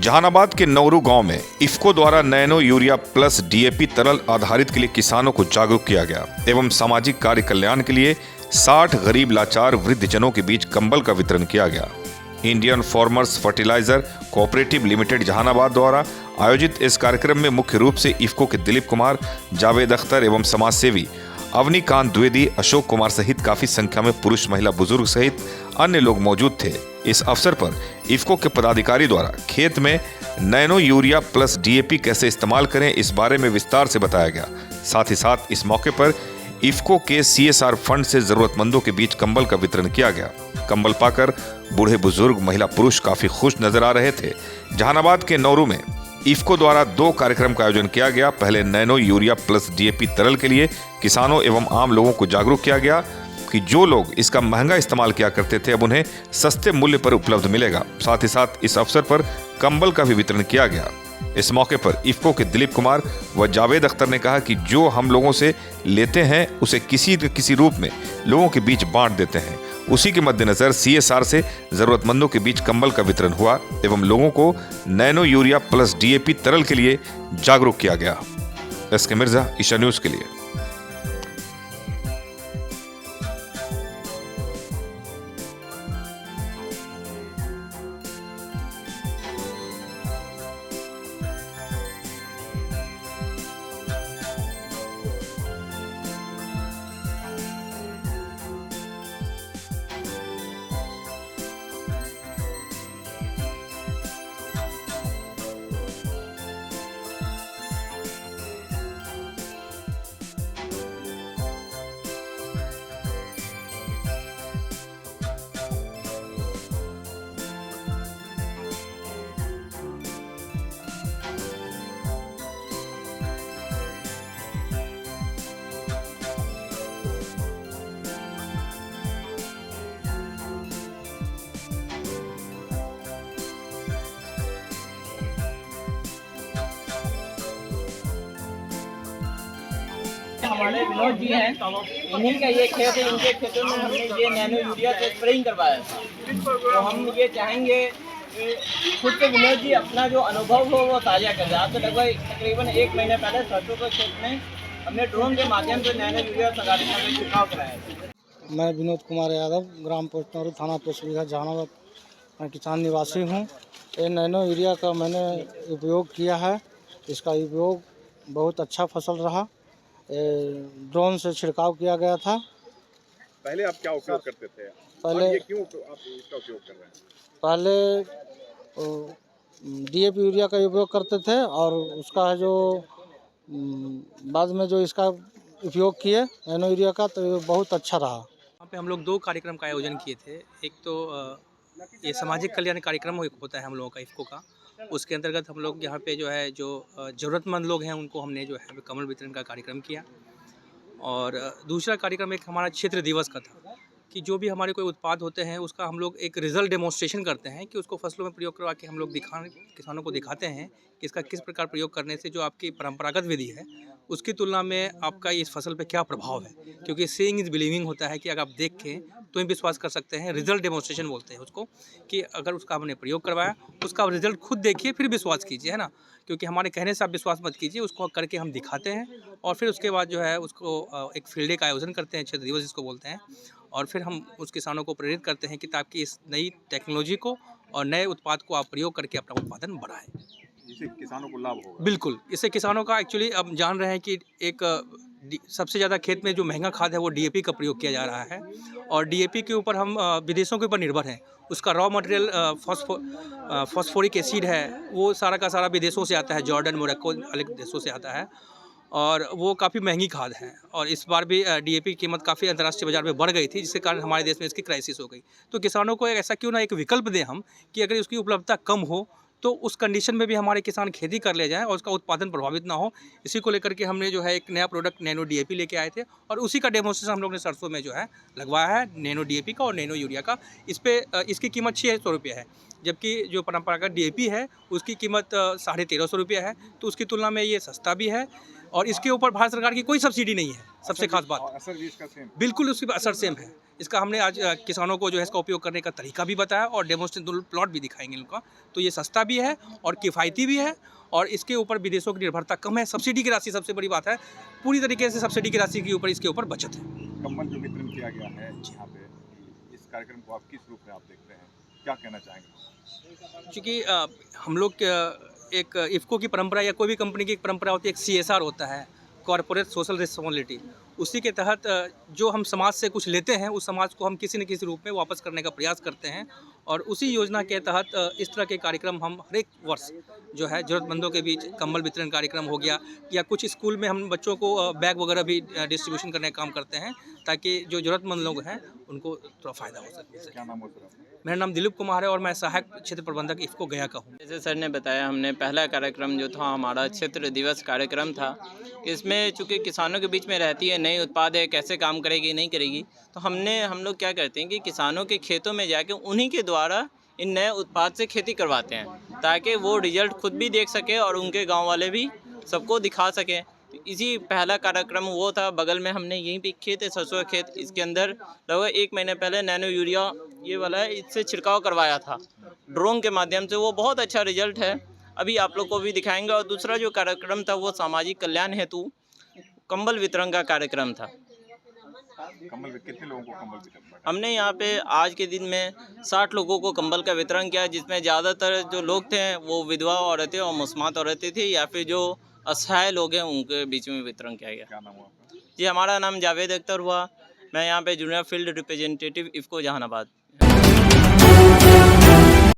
जहानाबाद के नौरू गांव में इफ्को द्वारा नैनो यूरिया प्लस डीएपी तरल आधारित के लिए किसानों को जागरूक किया गया एवं सामाजिक कार्य कल्याण के लिए 60 गरीब लाचार वृद्धजनों के बीच कंबल का वितरण किया गया। Indian farmers fertiliser cooperative limited Jahanabad द्वारा आयोजित इस कार्यक्रम में मुख्य रूप से इफ्को के दिलीप कुमार, जावेद अख्तर एवं समाज सेवी अवनीकांत द्विवेदी, अशोक कुमार सहित काफी संख्या में पुरुष, महिला, बुजुर्ग सहित अन्य लोग मौजूद थे। इस अवसर पर इफ्को के पदाधिकारी द्वारा खेत में नैनो यूरिया प्लस डीएपी कैसे इस्तेमाल करें इस बारे में विस्तार से बताया गया। साथ ही साथ इस मौके पर इफ्को के सीएसआर फंड से जरूरतमंदों के बीच कंबल का वितरण किया गया। कंबल पाकर बूढ़े, बुजुर्ग, महिला, पुरुष काफी खुश नजर आ रहे थे। जहानाबाद के नौरू में इफ्को द्वारा 2 कार्यक्रम का आयोजन किया गया। पहले नैनो यूरिया प्लस डीएपी तरल के लिए किसानों एवं आम लोगों को जागरूक किया गया कि जो लोग इसका महंगा इस्तेमाल किया करते थे अब उन्हें सस्ते मूल्य पर उपलब्ध मिलेगा। साथ ही साथ इस अवसर पर कंबल का भी वितरण किया गया। इस मौके पर इफ्को के दिलीप कुमार व जावेद अख्तर ने कहा कि जो हम लोगों से लेते हैं उसे किसी न किसी रूप में लोगों के बीच बांट देते हैं। उसी के मद्देनजर सीएसआर से जरूरतमंदों के बीच कंबल का वितरण हुआ एवं लोगों को नैनो यूरिया प्लस डीएपी तरल के लिए जागरूक किया गया। एसके मिर्जा, ईशा न्यूज के लिए। हमारे विनोद जी हैं, इन्हीं का ये खेत है। इनके खेतों में हमने ये नैनो यूरिया से स्प्रेइंग करवाया था। तो हम ये चाहेंगे कि खुद से विनोद जी अपना जो अनुभव हो वो साझा करें। आज से लगभग तकरीबन 1 महीने पहले सरसों के खेत में हमने ड्रोन के माध्यम से नैनो यूरिया संगाड़ी का छिड़काव कराया था। मैं विनोद कुमार यादव, ग्राम पोस्ट नौरू, थाना पोस्ट जहानाबाद, मैं किसान निवासी हूँ। ये नैनो यूरिया का मैंने उपयोग किया है। इसका उपयोग बहुत अच्छा फसल रहा। ड्रोन से छिड़काव किया गया था। पहले आप क्या उपयोग करते थे? पहले और ये क्यों आप इसका उपयोग कर रहे हैं? पहले डीएपी यूरिया का उपयोग करते थे और उसका जो बाद में जो इसका उपयोग किए नैनो यूरिया का, तो ये बहुत अच्छा रहा। वहाँ पे हम लोग 2 कार्यक्रम का आयोजन किए थे। एक तो ये सामाजिक कल्याण कार्यक्रम एक होता है हम लोगों का इफ्को का, उसके अंतर्गत हम लोग यहाँ पे जो है जो ज़रूरतमंद लोग हैं उनको हमने जो है कमल वितरण का कार्यक्रम किया। और दूसरा कार्यक्रम एक हमारा क्षेत्र दिवस का था कि जो भी हमारे कोई उत्पाद होते हैं उसका हम लोग एक रिज़ल्ट डेमोन्स्ट्रेशन करते हैं कि उसको फसलों में प्रयोग करवा के हम लोग किसानों को दिखाते हैं कि इसका किस प्रकार प्रयोग करने से जो आपकी परंपरागत विधि है उसकी तुलना में आपका इस फसल पे क्या प्रभाव है। क्योंकि सीइंग इज़ बिलीविंग होता है कि अगर आप देखें तो ही विश्वास कर सकते हैं। रिजल्ट डेमोन्स्ट्रेशन बोलते हैं उसको, कि अगर उसका हमने प्रयोग करवाया उसका रिजल्ट खुद देखिए फिर विश्वास कीजिए, है ना। क्योंकि हमारे कहने से आप विश्वास मत कीजिए, उसको करके हम दिखाते हैं और फिर उसके बाद जो है उसको एक फील्ड डे का आयोजन करते हैं, क्षेत्र दिवस जिसको बोलते हैं। और फिर हम उस किसानों को प्रेरित करते हैं कि ताकि इस नई टेक्नोलॉजी को और नए उत्पाद को आप प्रयोग करके अपना उत्पादन बढ़ाएं, जिससे किसानों को लाभ होगा। बिल्कुल, इससे किसानों का एक्चुअली अब जान रहे हैं कि एक सबसे ज़्यादा खेत में जो महंगा खाद है वो डीएपी का प्रयोग किया जा रहा है। और डीएपी के ऊपर हम विदेशों के ऊपर निर्भर हैं। उसका रॉ मटेरियल फॉस्फोरिक एसिड है, वो सारा का सारा विदेशों से आता है, जॉर्डन, मोरक्को अलग देशों से आता है और वो काफ़ी महंगी खाद है। और इस बार भी डीएपी की कीमत काफ़ी अंतर्राष्ट्रीय बाजार में बढ़ गई थी, जिसके कारण हमारे देश में इसकी क्राइसिस हो गई। तो किसानों को ऐसा क्यों ना एक विकल्प दें हम कि अगर उसकी उपलब्धता कम हो तो उस कंडीशन में भी हमारे किसान खेती कर ले जाएं और उसका उत्पादन प्रभावित ना हो। इसी को लेकर के हमने जो है एक नया प्रोडक्ट नैनो डीएपी लेके आए थे और उसी का डेमोन्स्ट्रेशन हम लोग ने सरसों में जो है लगवाया है, नैनो डीएपी का और नैनो यूरिया का। इस पे इसकी कीमत 600 रुपये है, जबकि जो परंपरागत डीएपी है उसकी कीमत 1350 रुपये है। तो उसकी तुलना में ये सस्ता भी है और इसके ऊपर भारत सरकार की कोई सब्सिडी नहीं है। सबसे खास बात, असर भी इसका सेम, बिल्कुल उसकी असर सेम है। इसका हमने आज किसानों को जो है इसका उपयोग करने का तरीका भी बताया और डेमोस्ट्रेशन प्लॉट भी दिखाएंगे इनका। तो ये सस्ता भी है और किफ़ायती भी है और इसके ऊपर विदेशों की निर्भरता कम है। सब्सिडी की राशि सबसे बड़ी बात है, पूरी तरीके से सब्सिडी की राशि के ऊपर इसके ऊपर बचत है। कंबल जो वितरण किया गया है यहाँ पे, इस कार्यक्रम को आप किस रूप में आप देखते हैं, क्या कहना चाहेंगे? क्योंकि हम लोग एक इफ़को की परंपरा या कोई भी कंपनी की एक परंपरा होती है, एक CSR होता है, कॉर्पोरेट सोशल रिस्पॉन्सिबिलिटी। उसी के तहत जो हम समाज से कुछ लेते हैं उस समाज को हम किसी न किसी रूप में वापस करने का प्रयास करते हैं और उसी योजना के तहत इस तरह के कार्यक्रम हम हर एक वर्ष जो है ज़रूरतमंदों के बीच कंबल वितरण कार्यक्रम हो गया या कुछ स्कूल में हम बच्चों को बैग वगैरह भी डिस्ट्रीब्यूशन करने का काम करते हैं ताकि जो ज़रूरतमंद लोग हैं उनको थोड़ा फ़ायदा हो सके। क्या नाम हो सर? मेरा नाम दिलीप कुमार है और मैं सहायक क्षेत्र प्रबंधक इफ़को गया का हूँ। जैसे सर ने बताया, हमने पहला कार्यक्रम जो था हमारा क्षेत्र दिवस कार्यक्रम था। इसमें चूँकि किसानों के बीच में रहती है, नई उत्पाद है, कैसे काम करेगी नहीं करेगी, तो हम लोग क्या करते हैं कि किसानों के खेतों में जाके उन्हीं के द्वारा इन नए उत्पाद से खेती करवाते हैं ताकि वो रिजल्ट खुद भी देख सके और उनके गाँव वाले भी सबको दिखा सकें। इसी पहला कार्यक्रम वो था। बगल में हमने यहीं पे खेत है, सरसों का खेत, इसके अंदर लगभग 1 महीने पहले नैनो यूरिया ये वाला है, इससे छिड़काव करवाया था ड्रोन के माध्यम से। वो बहुत अच्छा रिजल्ट है, अभी आप लोग को भी दिखाएंगे। और दूसरा जो कार्यक्रम था वो सामाजिक कल्याण हेतु कंबल वितरण का कार्यक्रम था। कंबल कितने लोगों को कंबल वितरण? हमने यहाँ पे आज के दिन में 60 लोगों को कंबल का वितरण किया, जिसमें ज़्यादातर जो लोग थे वो विधवा औरतें और मुस्मात औरतें थी या फिर जो असहाय लोग हैं उनके बीच में वितरण किया गया। क्या नाम हुआ आपका? जी, हमारा नाम जावेद अख्तर हुआ। मैं यहाँ पे junior field representative IFFCO Jehanabad.